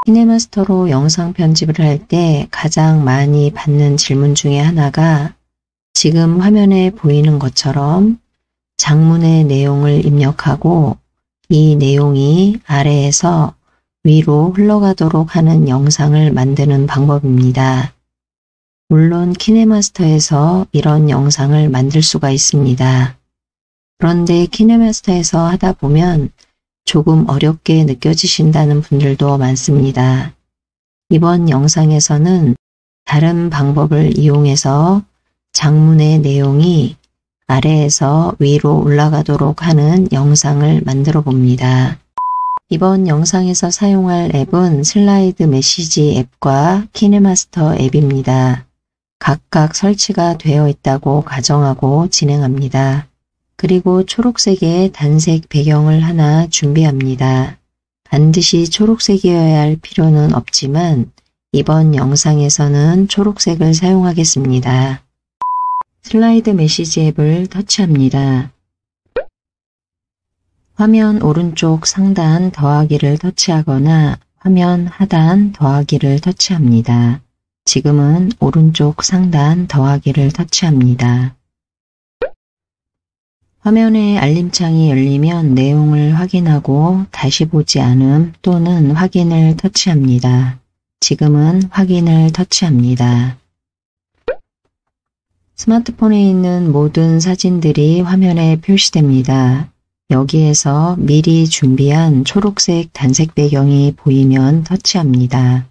키네마스터로 영상 편집을 할 때 가장 많이 받는 질문 중에 하나가 지금 화면에 보이는 것처럼 장문의 내용을 입력하고 이 내용이 아래에서 위로 흘러가도록 하는 영상을 만드는 방법입니다. 물론 키네마스터에서 이런 영상을 만들 수가 있습니다. 그런데 키네마스터에서 하다 보면 조금 어렵게 느껴지신다는 분들도 많습니다. 이번 영상에서는 다른 방법을 이용해서 장문의 내용이 아래에서 위로 올라가도록 하는 영상을 만들어 봅니다. 이번 영상에서 사용할 앱은 슬라이드 메시지 앱과 키네마스터 앱입니다. 각각 설치가 되어 있다고 가정하고 진행합니다. 그리고 초록색의 단색 배경을 하나 준비합니다. 반드시 초록색이어야 할 필요는 없지만 이번 영상에서는 초록색을 사용하겠습니다. 슬라이드 메시지 앱을 터치합니다. 화면 오른쪽 상단 더하기를 터치하거나 화면 하단 더하기를 터치합니다. 지금은 오른쪽 상단 더하기를 터치합니다. 화면에 알림창이 열리면 내용을 확인하고 다시 보지 않음 또는 확인을 터치합니다. 지금은 확인을 터치합니다. 스마트폰에 있는 모든 사진들이 화면에 표시됩니다. 여기에서 미리 준비한 초록색 단색 배경이 보이면 터치합니다.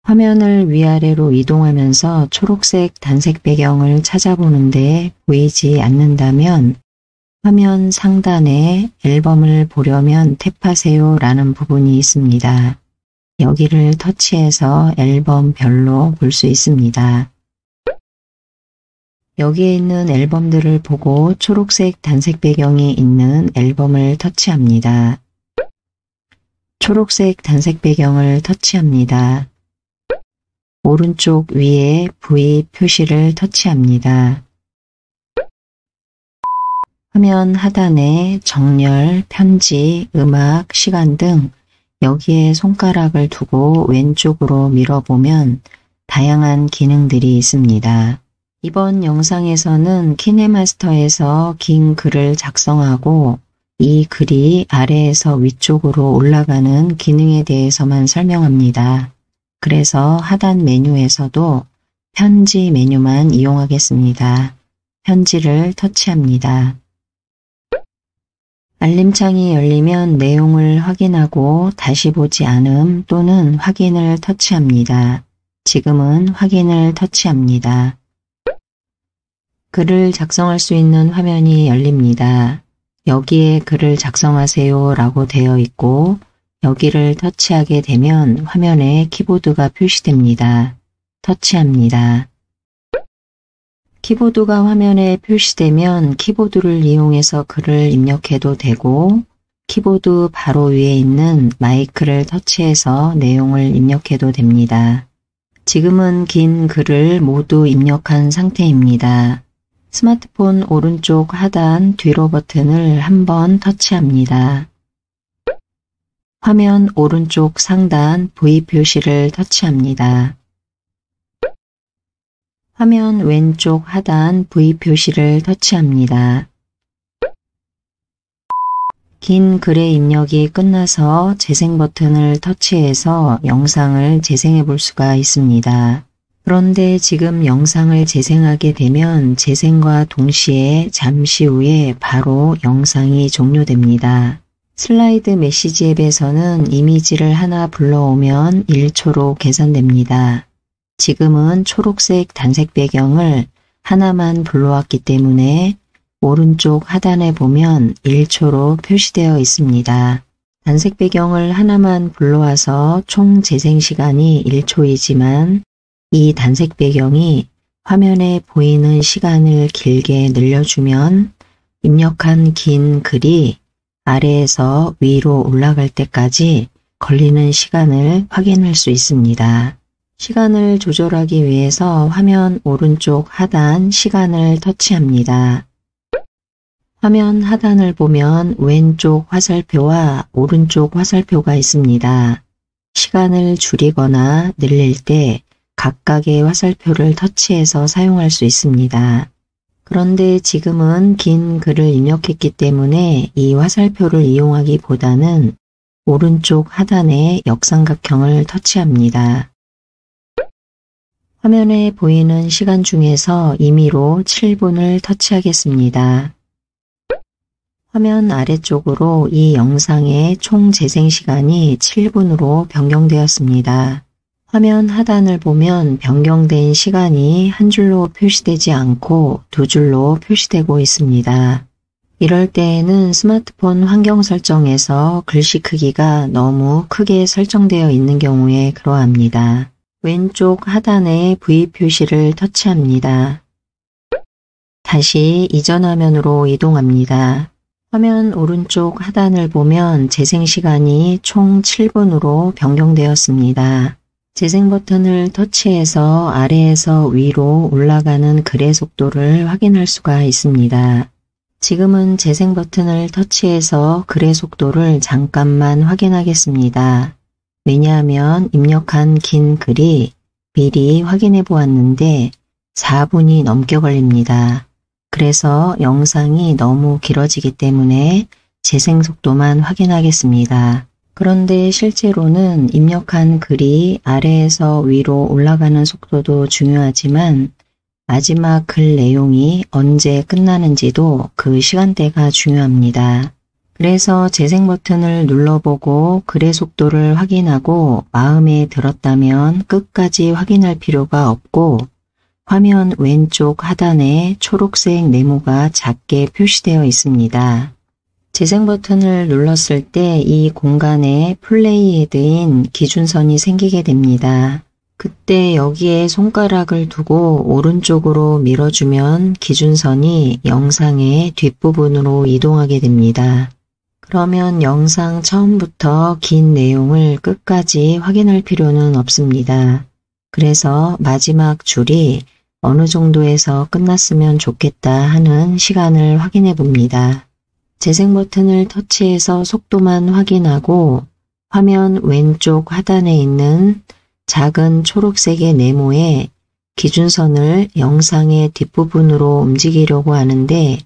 화면을 위아래로 이동하면서 초록색 단색 배경을 찾아보는데 보이지 않는다면 화면 상단에 앨범을 보려면 탭하세요 라는 부분이 있습니다. 여기를 터치해서 앨범별로 볼 수 있습니다. 여기에 있는 앨범들을 보고 초록색 단색 배경이 있는 앨범을 터치합니다. 초록색 단색 배경을 터치합니다. 오른쪽 위에 V 표시를 터치합니다. 화면 하단에 정렬, 편지, 음악, 시간 등 여기에 손가락을 두고 왼쪽으로 밀어보면 다양한 기능들이 있습니다. 이번 영상에서는 키네마스터에서 긴 글을 작성하고 이 글이 아래에서 위쪽으로 올라가는 기능에 대해서만 설명합니다. 그래서 하단 메뉴에서도 편지 메뉴만 이용하겠습니다. 편지를 터치합니다. 알림창이 열리면 내용을 확인하고 다시 보지 않음 또는 확인을 터치합니다. 지금은 확인을 터치합니다. 글을 작성할 수 있는 화면이 열립니다. 여기에 글을 작성하세요 라고 되어 있고 여기를 터치하게 되면 화면에 키보드가 표시됩니다. 터치합니다. 키보드가 화면에 표시되면 키보드를 이용해서 글을 입력해도 되고 키보드 바로 위에 있는 마이크를 터치해서 내용을 입력해도 됩니다. 지금은 긴 글을 모두 입력한 상태입니다. 스마트폰 오른쪽 하단 뒤로 버튼을 한번 터치합니다. 화면 오른쪽 상단 V 표시를 터치합니다. 화면 왼쪽 하단 V 표시를 터치합니다. 긴 글의 입력이 끝나서 재생 버튼을 터치해서 영상을 재생해 볼 수가 있습니다. 그런데 지금 영상을 재생하게 되면 재생과 동시에 잠시 후에 바로 영상이 종료됩니다. 슬라이드 메시지 앱에서는 이미지를 하나 불러오면 1초로 계산됩니다. 지금은 초록색 단색 배경을 하나만 불러왔기 때문에 오른쪽 하단에 보면 1초로 표시되어 있습니다. 단색 배경을 하나만 불러와서 총 재생 시간이 1초이지만 이 단색 배경이 화면에 보이는 시간을 길게 늘려주면 입력한 긴 글이 아래에서 위로 올라갈 때까지 걸리는 시간을 확인할 수 있습니다. 시간을 조절하기 위해서 화면 오른쪽 하단 시간을 터치합니다. 화면 하단을 보면 왼쪽 화살표와 오른쪽 화살표가 있습니다. 시간을 줄이거나 늘릴 때 각각의 화살표를 터치해서 사용할 수 있습니다. 그런데 지금은 긴 글을 입력했기 때문에 이 화살표를 이용하기보다는 오른쪽 하단에 역삼각형을 터치합니다. 화면에 보이는 시간 중에서 임의로 7분을 터치하겠습니다. 화면 아래쪽으로 이 영상의 총 재생 시간이 7분으로 변경되었습니다. 화면 하단을 보면 변경된 시간이 한 줄로 표시되지 않고 두 줄로 표시되고 있습니다. 이럴 때에는 스마트폰 환경 설정에서 글씨 크기가 너무 크게 설정되어 있는 경우에 그러합니다. 왼쪽 하단에 V 표시를 터치합니다. 다시 이전 화면으로 이동합니다. 화면 오른쪽 하단을 보면 재생 시간이 총 7분으로 변경되었습니다. 재생 버튼을 터치해서 아래에서 위로 올라가는 글의 속도를 확인할 수가 있습니다. 지금은 재생 버튼을 터치해서 글의 속도를 잠깐만 확인하겠습니다. 왜냐하면 입력한 긴 글이 미리 확인해 보았는데 4분이 넘게 걸립니다. 그래서 영상이 너무 길어지기 때문에 재생 속도만 확인하겠습니다. 그런데 실제로는 입력한 글이 아래에서 위로 올라가는 속도도 중요하지만 마지막 글 내용이 언제 끝나는지도 그 시간대가 중요합니다. 그래서 재생 버튼을 눌러보고 글의 속도를 확인하고 마음에 들었다면 끝까지 확인할 필요가 없고 화면 왼쪽 하단에 초록색 네모가 작게 표시되어 있습니다. 재생 버튼을 눌렀을 때 이 공간에 플레이 헤드인 기준선이 생기게 됩니다. 그때 여기에 손가락을 두고 오른쪽으로 밀어주면 기준선이 영상의 뒷부분으로 이동하게 됩니다. 그러면 영상 처음부터 긴 내용을 끝까지 확인할 필요는 없습니다. 그래서 마지막 줄이 어느 정도에서 끝났으면 좋겠다 하는 시간을 확인해 봅니다. 재생 버튼을 터치해서 속도만 확인하고 화면 왼쪽 하단에 있는 작은 초록색의 네모에 기준선을 영상의 뒷부분으로 움직이려고 하는데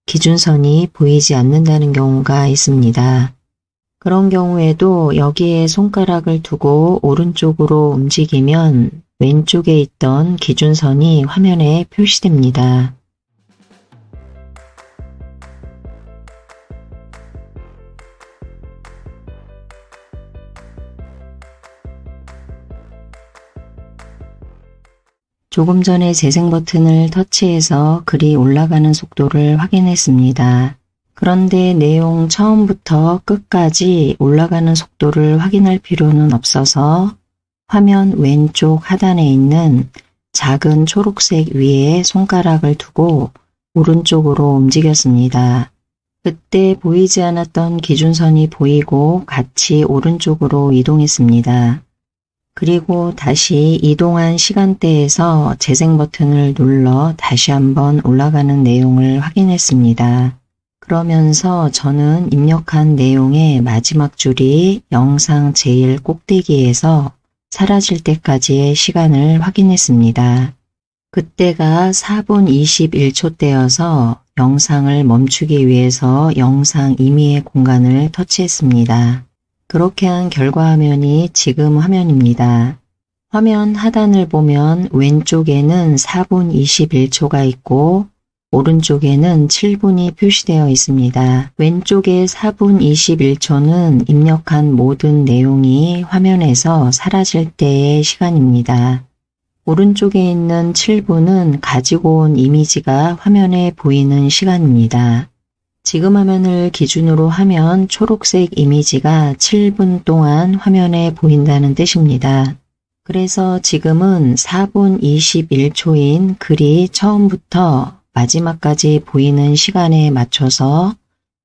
기준선이 보이지 않는다는 경우가 있습니다. 그런 경우에도 여기에 손가락을 두고 오른쪽으로 움직이면 왼쪽에 있던 기준선이 화면에 표시됩니다. 조금 전에 재생 버튼을 터치해서 글이 올라가는 속도를 확인했습니다. 그런데 내용 처음부터 끝까지 올라가는 속도를 확인할 필요는 없어서 화면 왼쪽 하단에 있는 작은 초록색 위에 손가락을 두고 오른쪽으로 움직였습니다. 그때 보이지 않았던 기준선이 보이고 같이 오른쪽으로 이동했습니다. 그리고 다시 이동한 시간대에서 재생 버튼을 눌러 다시 한번 올라가는 내용을 확인했습니다. 그러면서 저는 입력한 내용의 마지막 줄이 영상 제일 꼭대기에서 사라질 때까지의 시간을 확인했습니다. 그때가 4분 21초 때여서 영상을 멈추기 위해서 영상 임의의 공간을 터치했습니다. 그렇게 한 결과 화면이 지금 화면입니다. 화면 하단을 보면 왼쪽에는 4분 21초가 있고 오른쪽에는 7분이 표시되어 있습니다. 왼쪽의 4분 21초는 입력한 모든 내용이 화면에서 사라질 때의 시간입니다. 오른쪽에 있는 7분은 가지고 온 이미지가 화면에 보이는 시간입니다. 지금 화면을 기준으로 하면 초록색 이미지가 7분 동안 화면에 보인다는 뜻입니다. 그래서 지금은 4분 21초인 글이 처음부터 마지막까지 보이는 시간에 맞춰서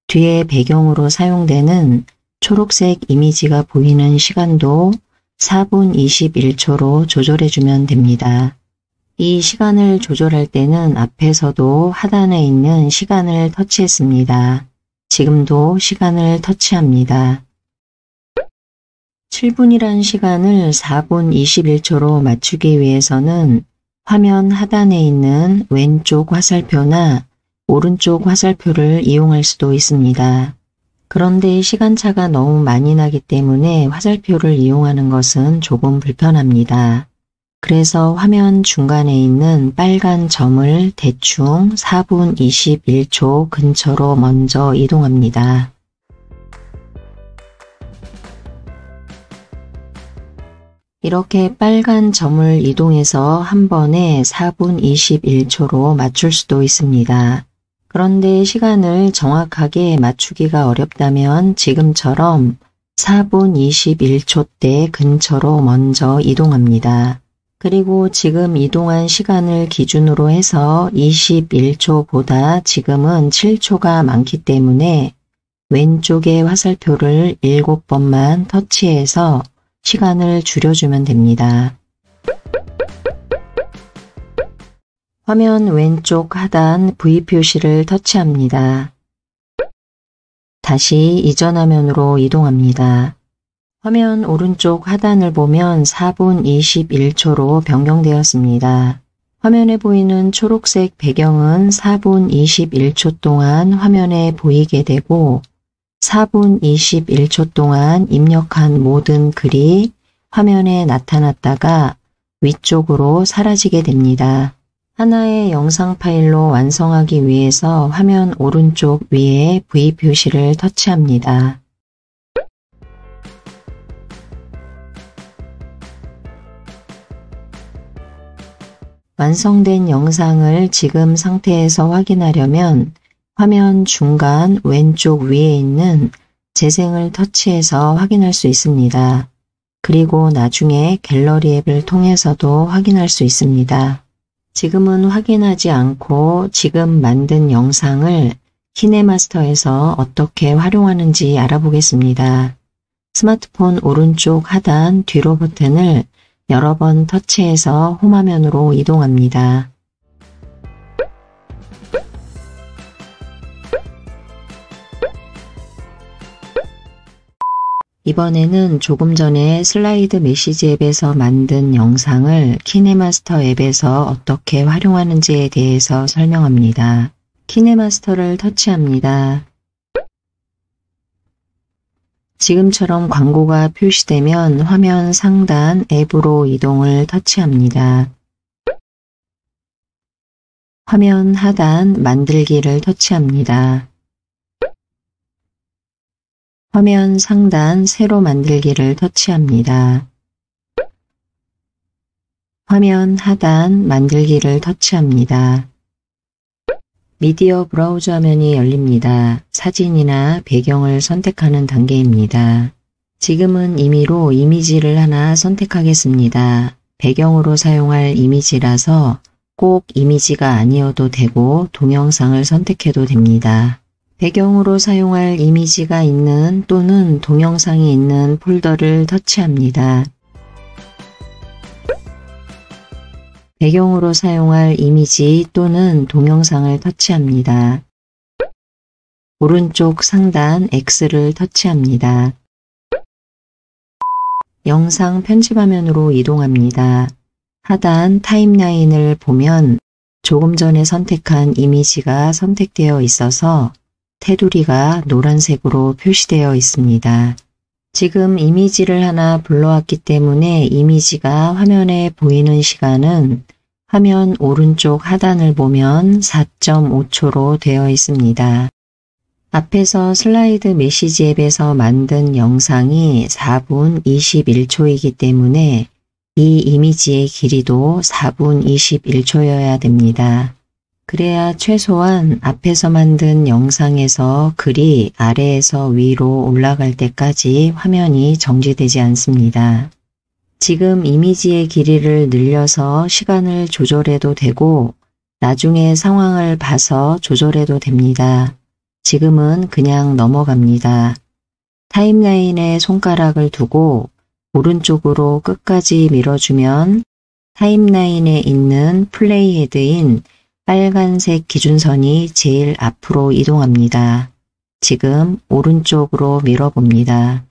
뒤에 배경으로 사용되는 초록색 이미지가 보이는 시간도 4분 21초로 조절해주면 됩니다. 이 시간을 조절할 때는 앞에서도 하단에 있는 시간을 터치했습니다. 지금도 시간을 터치합니다. 7분이란 시간을 4분 21초로 맞추기 위해서는 화면 하단에 있는 왼쪽 화살표나 오른쪽 화살표를 이용할 수도 있습니다. 그런데 시간차가 너무 많이 나기 때문에 화살표를 이용하는 것은 조금 불편합니다. 그래서 화면 중간에 있는 빨간 점을 대충 4분 21초 근처로 먼저 이동합니다. 이렇게 빨간 점을 이동해서 한 번에 4분 21초로 맞출 수도 있습니다. 그런데 시간을 정확하게 맞추기가 어렵다면 지금처럼 4분 21초대 근처로 먼저 이동합니다. 그리고 지금 이동한 시간을 기준으로 해서 21초보다 지금은 7초가 많기 때문에 왼쪽의 화살표를 7번만 터치해서 시간을 줄여주면 됩니다. 화면 왼쪽 하단 V 표시를 터치합니다. 다시 이전 화면으로 이동합니다. 화면 오른쪽 하단을 보면 4분 21초로 변경되었습니다. 화면에 보이는 초록색 배경은 4분 21초 동안 화면에 보이게 되고 4분 21초 동안 입력한 모든 글이 화면에 나타났다가 위쪽으로 사라지게 됩니다. 하나의 영상 파일로 완성하기 위해서 화면 오른쪽 위에 V 표시를 터치합니다. 완성된 영상을 지금 상태에서 확인하려면 화면 중간 왼쪽 위에 있는 재생을 터치해서 확인할 수 있습니다. 그리고 나중에 갤러리 앱을 통해서도 확인할 수 있습니다. 지금은 확인하지 않고 지금 만든 영상을 키네마스터에서 어떻게 활용하는지 알아보겠습니다. 스마트폰 오른쪽 하단 뒤로 버튼을 여러 번 터치해서 홈화면으로 이동합니다. 이번에는 조금 전에 슬라이드 메시지 앱에서 만든 영상을 키네마스터 앱에서 어떻게 활용하는지에 대해서 설명합니다. 키네마스터를 터치합니다. 지금처럼 광고가 표시되면 화면 상단 앱으로 이동을 터치합니다. 화면 하단 만들기를 터치합니다. 화면 상단 새로 만들기를 터치합니다. 화면 하단 만들기를 터치합니다. 미디어 브라우저 화면이 열립니다. 사진이나 배경을 선택하는 단계입니다. 지금은 임의로 이미지를 하나 선택하겠습니다. 배경으로 사용할 이미지라서 꼭 이미지가 아니어도 되고 동영상을 선택해도 됩니다. 배경으로 사용할 이미지가 있는 또는 동영상이 있는 폴더를 터치합니다. 배경으로 사용할 이미지 또는 동영상을 터치합니다. 오른쪽 상단 X를 터치합니다. 영상 편집 화면으로 이동합니다. 하단 타임라인을 보면 조금 전에 선택한 이미지가 선택되어 있어서 테두리가 노란색으로 표시되어 있습니다. 지금 이미지를 하나 불러왔기 때문에 이미지가 화면에 보이는 시간은 화면 오른쪽 하단을 보면 4.5초로 되어 있습니다. 앞에서 슬라이드 메시지 앱에서 만든 영상이 4분 21초이기 때문에 이 이미지의 길이도 4분 21초여야 됩니다. 그래야 최소한 앞에서 만든 영상에서 글이 아래에서 위로 올라갈 때까지 화면이 정지되지 않습니다. 지금 이미지의 길이를 늘려서 시간을 조절해도 되고 나중에 상황을 봐서 조절해도 됩니다. 지금은 그냥 넘어갑니다. 타임라인에 손가락을 두고 오른쪽으로 끝까지 밀어주면 타임라인에 있는 플레이 헤드인 빨간색 기준선이 제일 앞으로 이동합니다. 지금 오른쪽으로 밀어봅니다.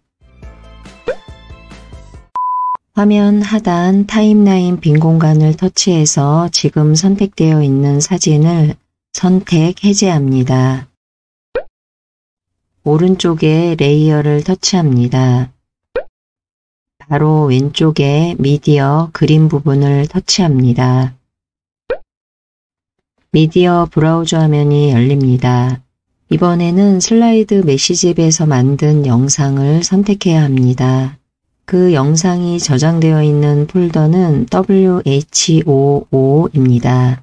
화면 하단 타임라인 빈 공간을 터치해서 지금 선택되어 있는 사진을 선택 해제합니다. 오른쪽에 레이어를 터치합니다. 바로 왼쪽에 미디어 그림 부분을 터치합니다. 미디어 브라우저 화면이 열립니다. 이번에는 슬라이드 메시지 앱에서 만든 영상을 선택해야 합니다. 그 영상이 저장되어 있는 폴더는 WH55입니다.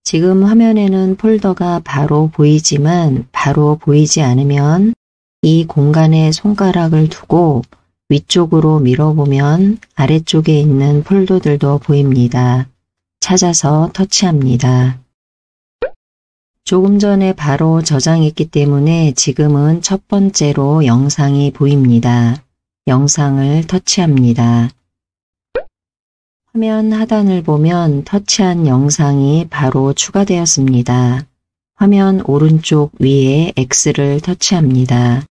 지금 화면에는 폴더가 바로 보이지만 바로 보이지 않으면 이 공간에 손가락을 두고 위쪽으로 밀어보면 아래쪽에 있는 폴더들도 보입니다. 찾아서 터치합니다. 조금 전에 바로 저장했기 때문에 지금은 첫 번째로 영상이 보입니다. 영상을 터치합니다. 화면 하단을 보면 터치한 영상이 바로 추가되었습니다. 화면 오른쪽 위에 X를 터치합니다.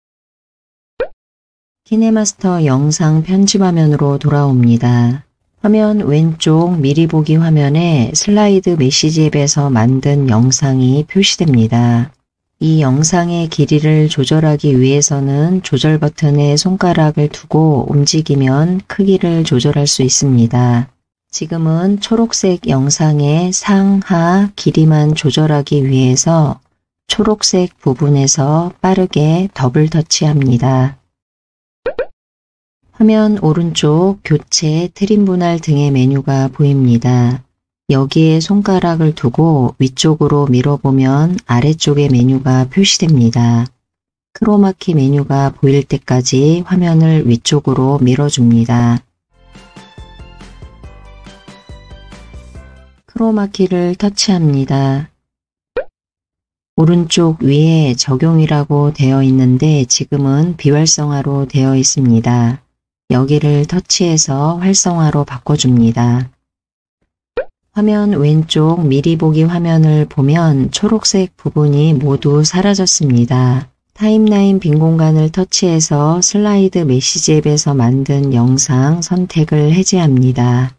키네마스터 영상 편집 화면으로 돌아옵니다. 화면 왼쪽 미리 보기 화면에 슬라이드 메시지 앱에서 만든 영상이 표시됩니다. 이 영상의 길이를 조절하기 위해서는 조절 버튼에 손가락을 두고 움직이면 크기를 조절할 수 있습니다. 지금은 초록색 영상의 상하 길이만 조절하기 위해서 초록색 부분에서 빠르게 더블 터치합니다. 화면 오른쪽 교체, 트림 분할 등의 메뉴가 보입니다. 여기에 손가락을 두고 위쪽으로 밀어보면 아래쪽의 메뉴가 표시됩니다. 크로마키 메뉴가 보일 때까지 화면을 위쪽으로 밀어줍니다. 크로마키를 터치합니다. 오른쪽 위에 적용이라고 되어 있는데 지금은 비활성화로 되어 있습니다. 여기를 터치해서 활성화로 바꿔줍니다. 화면 왼쪽 미리 보기 화면을 보면 초록색 부분이 모두 사라졌습니다. 타임라인 빈 공간을 터치해서 슬라이드 메시지 앱에서 만든 영상 선택을 해제합니다.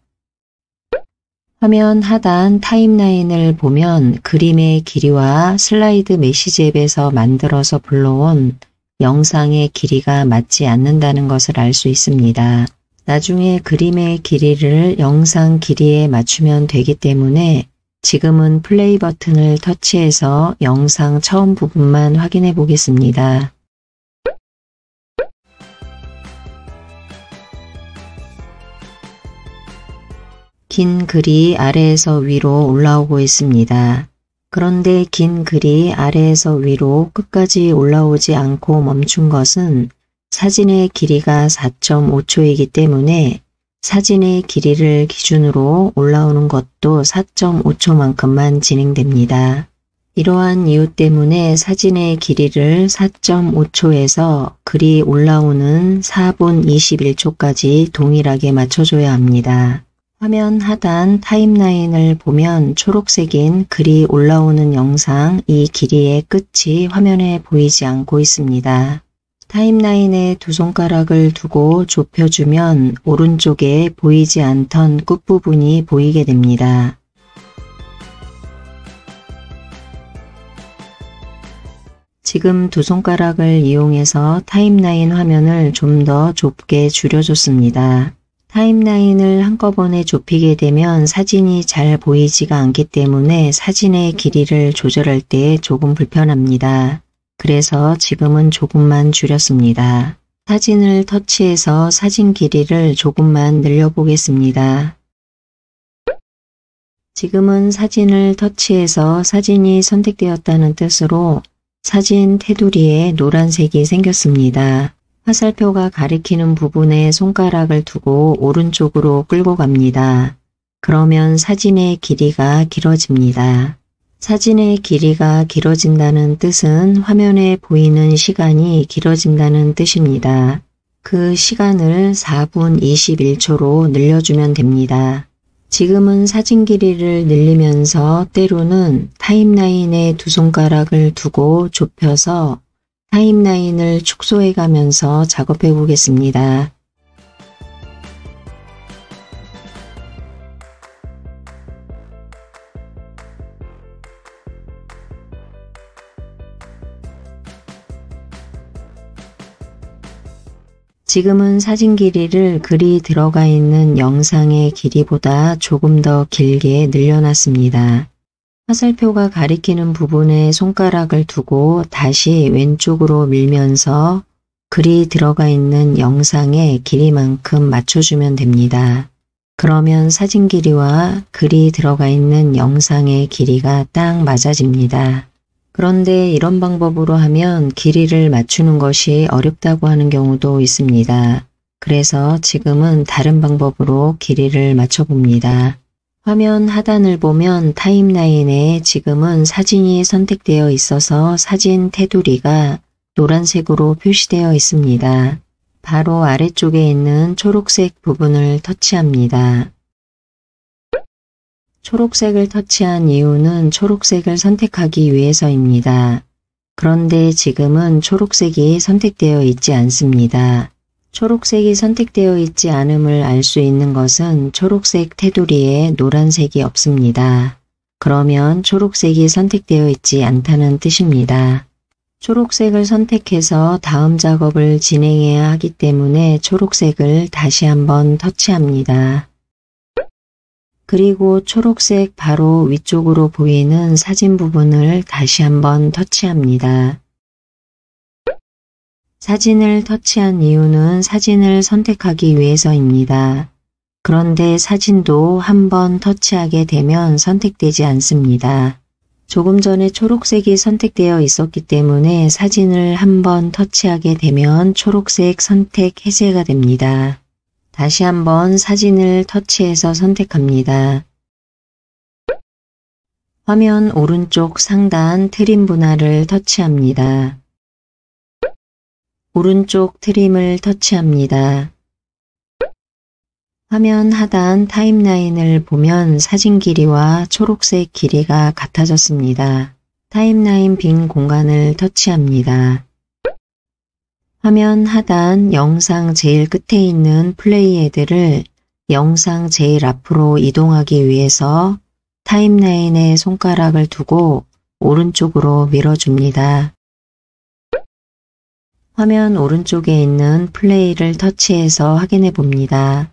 화면 하단 타임라인을 보면 그림의 길이와 슬라이드 메시지 앱에서 만들어서 불러온 영상의 길이가 맞지 않는다는 것을 알 수 있습니다. 나중에 그림의 길이를 영상 길이에 맞추면 되기 때문에 지금은 플레이 버튼을 터치해서 영상 처음 부분만 확인해 보겠습니다. 긴 글이 아래에서 위로 올라오고 있습니다. 그런데 긴 글이 아래에서 위로 끝까지 올라오지 않고 멈춘 것은 사진의 길이가 4.5초이기 때문에 사진의 길이를 기준으로 올라오는 것도 4.5초만큼만 진행됩니다. 이러한 이유 때문에 사진의 길이를 4.5초에서 글이 올라오는 4분 21초까지 동일하게 맞춰줘야 합니다. 화면 하단 타임라인을 보면 초록색인 글이 올라오는 영상 이 길이의 끝이 화면에 보이지 않고 있습니다. 타임라인에 두 손가락을 두고 좁혀주면 오른쪽에 보이지 않던 끝부분이 보이게 됩니다. 지금 두 손가락을 이용해서 타임라인 화면을 좀 더 좁게 줄여줬습니다. 타임라인을 한꺼번에 좁히게 되면 사진이 잘 보이지가 않기 때문에 사진의 길이를 조절할 때 조금 불편합니다. 그래서 지금은 조금만 줄였습니다. 사진을 터치해서 사진 길이를 조금만 늘려보겠습니다. 지금은 사진을 터치해서 사진이 선택되었다는 뜻으로 사진 테두리에 노란색이 생겼습니다. 화살표가 가리키는 부분에 손가락을 두고 오른쪽으로 끌고 갑니다. 그러면 사진의 길이가 길어집니다. 사진의 길이가 길어진다는 뜻은 화면에 보이는 시간이 길어진다는 뜻입니다. 그 시간을 4분 21초로 늘려주면 됩니다. 지금은 사진 길이를 늘리면서 때로는 타임라인에 두 손가락을 두고 좁혀서 타임라인을 축소해 가면서 작업해 보겠습니다. 지금은 사진 길이를 글이 들어가 있는 영상의 길이보다 조금 더 길게 늘려놨습니다. 화살표가 가리키는 부분에 손가락을 두고 다시 왼쪽으로 밀면서 글이 들어가 있는 영상의 길이만큼 맞춰주면 됩니다. 그러면 사진 길이와 글이 들어가 있는 영상의 길이가 딱 맞아집니다. 그런데 이런 방법으로 하면 길이를 맞추는 것이 어렵다고 하는 경우도 있습니다. 그래서 지금은 다른 방법으로 길이를 맞춰봅니다. 화면 하단을 보면 타임라인에 지금은 사진이 선택되어 있어서 사진 테두리가 노란색으로 표시되어 있습니다. 바로 아래쪽에 있는 초록색 부분을 터치합니다. 초록색을 터치한 이유는 초록색을 선택하기 위해서입니다. 그런데 지금은 초록색이 선택되어 있지 않습니다. 초록색이 선택되어 있지 않음을 알 수 있는 것은 초록색 테두리에 노란색이 없습니다. 그러면 초록색이 선택되어 있지 않다는 뜻입니다. 초록색을 선택해서 다음 작업을 진행해야 하기 때문에 초록색을 다시 한번 터치합니다. 그리고 초록색 바로 위쪽으로 보이는 사진 부분을 다시 한번 터치합니다. 사진을 터치한 이유는 사진을 선택하기 위해서입니다. 그런데 사진도 한번 터치하게 되면 선택되지 않습니다. 조금 전에 초록색이 선택되어 있었기 때문에 사진을 한번 터치하게 되면 초록색 선택 해제가 됩니다. 다시 한번 사진을 터치해서 선택합니다. 화면 오른쪽 상단 트림 분할을 터치합니다. 오른쪽 트림을 터치합니다. 화면 하단 타임라인을 보면 사진 길이와 초록색 길이가 같아졌습니다. 타임라인 빈 공간을 터치합니다. 화면 하단 영상 제일 끝에 있는 플레이 헤드를 영상 제일 앞으로 이동하기 위해서 타임라인에 손가락을 두고 오른쪽으로 밀어줍니다. 화면 오른쪽에 있는 플레이를 터치해서 확인해 봅니다.